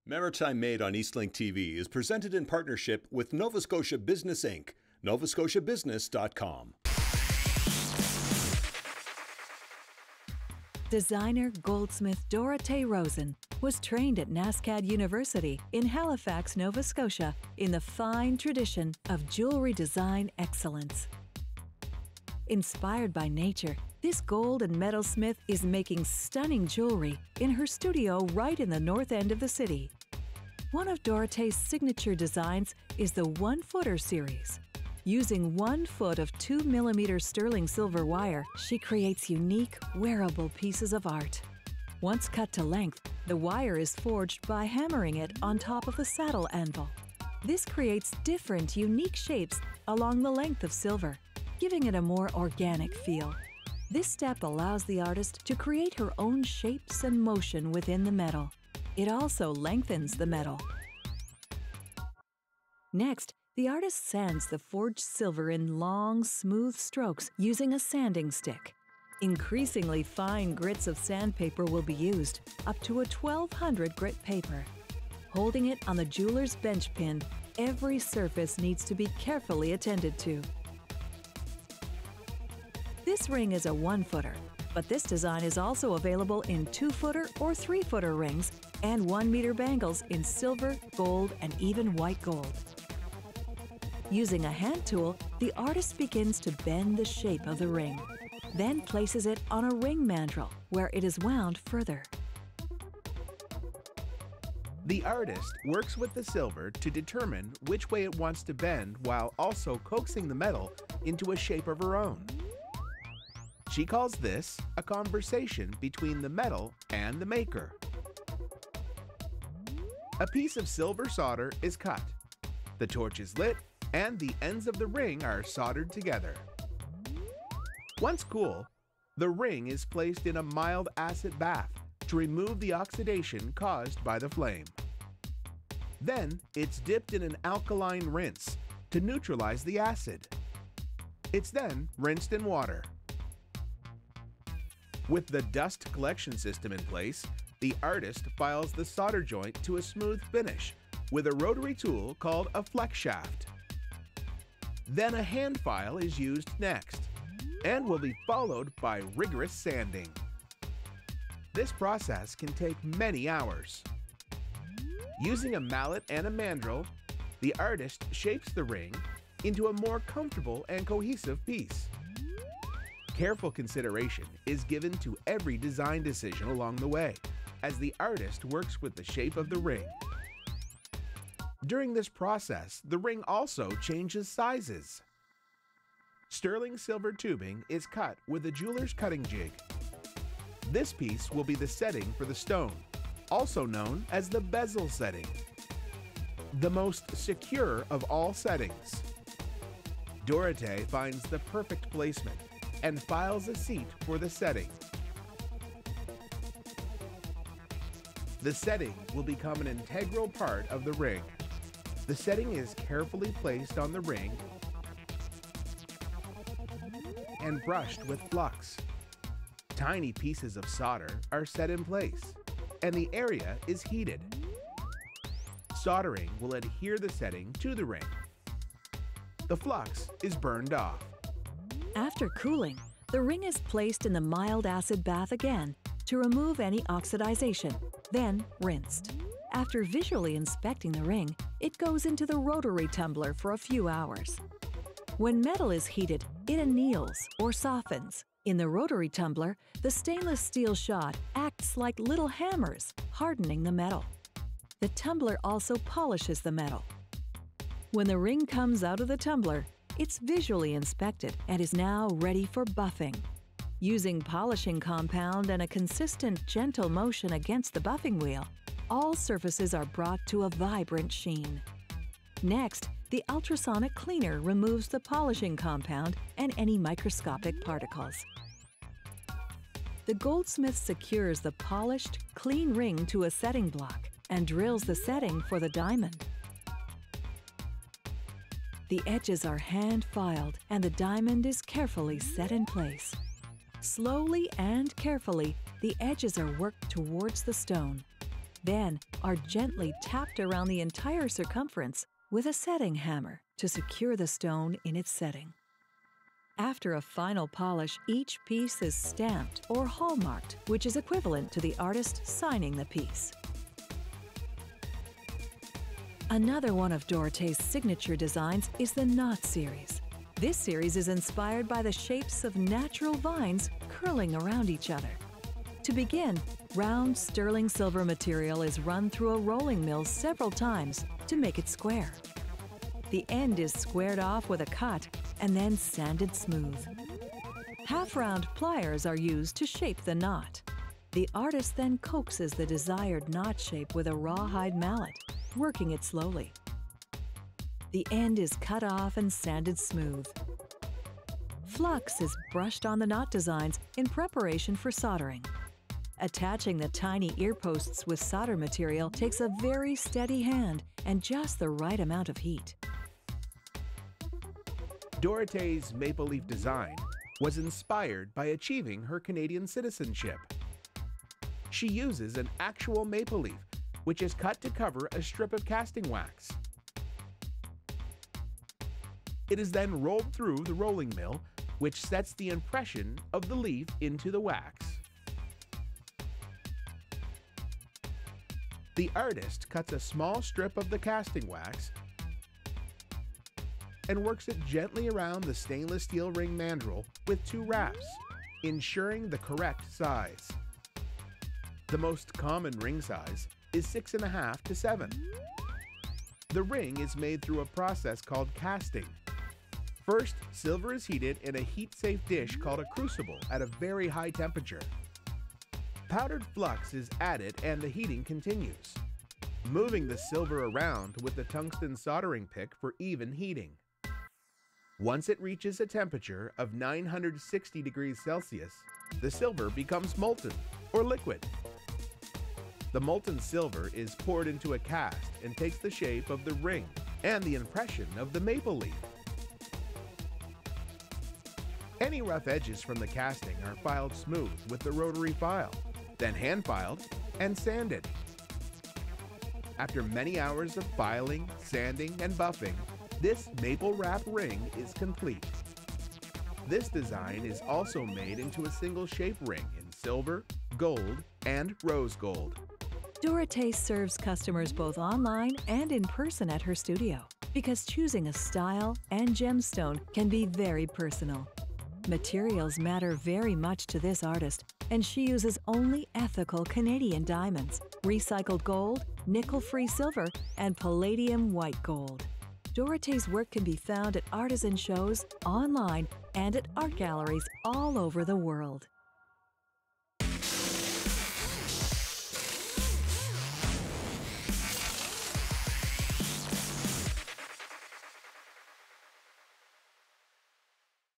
Maritime Made on Eastlink TV is presented in partnership with Nova Scotia Business Inc. novascotiabusiness.com. Designer Goldsmith Dorothée Rosen was trained at NSCAD University in Halifax, Nova Scotia, in the fine tradition of jewelry design excellence. Inspired by nature, this gold and metal smith is making stunning jewelry in her studio right in the north end of the city. One of Dorothée's signature designs is the 1-footer series. Using 1 foot of 2mm sterling silver wire, she creates unique, wearable pieces of art. Once cut to length, the wire is forged by hammering it on top of the saddle anvil. This creates different, unique shapes along the length of silver, giving it a more organic feel. This step allows the artist to create her own shapes and motion within the metal. It also lengthens the metal. Next, the artist sands the forged silver in long, smooth strokes using a sanding stick. Increasingly fine grits of sandpaper will be used, up to a 1200 grit paper. Holding it on the jeweler's bench pin, every surface needs to be carefully attended to. This ring is a 1-footer, but this design is also available in 2-footer or 3-footer rings and 1-meter bangles in silver, gold, and even white gold. Using a hand tool, the artist begins to bend the shape of the ring, then places it on a ring mandrel where it is wound further. The artist works with the silver to determine which way it wants to bend while also coaxing the metal into a shape of her own. She calls this a conversation between the metal and the maker. A piece of silver solder is cut. The torch is lit and the ends of the ring are soldered together. Once cool, the ring is placed in a mild acid bath to remove the oxidation caused by the flame. Then it's dipped in an alkaline rinse to neutralize the acid. It's then rinsed in water. With the dust collection system in place, the artist files the solder joint to a smooth finish with a rotary tool called a flex shaft. Then a hand file is used next and will be followed by rigorous sanding. This process can take many hours. Using a mallet and a mandrel, the artist shapes the ring into a more comfortable and cohesive piece. Careful consideration is given to every design decision along the way, as the artist works with the shape of the ring. During this process, the ring also changes sizes. Sterling silver tubing is cut with a jeweler's cutting jig. This piece will be the setting for the stone, also known as the bezel setting, the most secure of all settings. Dorothée finds the perfect placement and files a seat for the setting. The setting will become an integral part of the ring. The setting is carefully placed on the ring and brushed with flux. Tiny pieces of solder are set in place, and the area is heated. Soldering will adhere the setting to the ring. The flux is burned off. After cooling, the ring is placed in the mild acid bath again to remove any oxidization, then rinsed. After visually inspecting the ring, it goes into the rotary tumbler for a few hours. When metal is heated, it anneals or softens. In the rotary tumbler, the stainless steel shot acts like little hammers, hardening the metal. The tumbler also polishes the metal. When the ring comes out of the tumbler, it's visually inspected and is now ready for buffing. Using polishing compound and a consistent, gentle motion against the buffing wheel, all surfaces are brought to a vibrant sheen. Next, the ultrasonic cleaner removes the polishing compound and any microscopic particles. The goldsmith secures the polished, clean ring to a setting block and drills the setting for the diamond. The edges are hand-filed and the diamond is carefully set in place. Slowly and carefully, the edges are worked towards the stone. then are gently tapped around the entire circumference with a setting hammer to secure the stone in its setting. After a final polish, each piece is stamped or hallmarked, which is equivalent to the artist signing the piece. Another one of Dorothée's signature designs is the Knot series. This series is inspired by the shapes of natural vines curling around each other. To begin, round sterling silver material is run through a rolling mill several times to make it square. The end is squared off with a cut and then sanded smooth. Half-round pliers are used to shape the knot. The artist then coaxes the desired knot shape with a rawhide mallet, working it slowly. The end is cut off and sanded smooth. Flux is brushed on the knot designs in preparation for soldering. Attaching the tiny ear posts with solder material takes a very steady hand and just the right amount of heat. Dorothée's maple leaf design was inspired by achieving her Canadian citizenship. She uses an actual maple leaf, which is cut to cover a strip of casting wax. It is then rolled through the rolling mill, which sets the impression of the leaf into the wax. The artist cuts a small strip of the casting wax and works it gently around the stainless steel ring mandrel with 2 wraps, ensuring the correct size. The most common ring size is 6.5 to 7. The ring is made through a process called casting. First, silver is heated in a heat-safe dish called a crucible at a very high temperature. Powdered flux is added and the heating continues, moving the silver around with the tungsten soldering pick for even heating. Once it reaches a temperature of 960 degrees Celsius, the silver becomes molten or liquid. The molten silver is poured into a cast and takes the shape of the ring and the impression of the maple leaf. Any rough edges from the casting are filed smooth with the rotary file, then hand filed and sanded. After many hours of filing, sanding, and buffing, this maple wrap ring is complete. This design is also made into a single shape ring in silver, gold, and rose gold. Dorothée serves customers both online and in person at her studio because choosing a style and gemstone can be very personal. Materials matter very much to this artist, and she uses only ethical Canadian diamonds, recycled gold, nickel-free silver, and palladium white gold. Dorothée's work can be found at artisan shows, online, and at art galleries all over the world.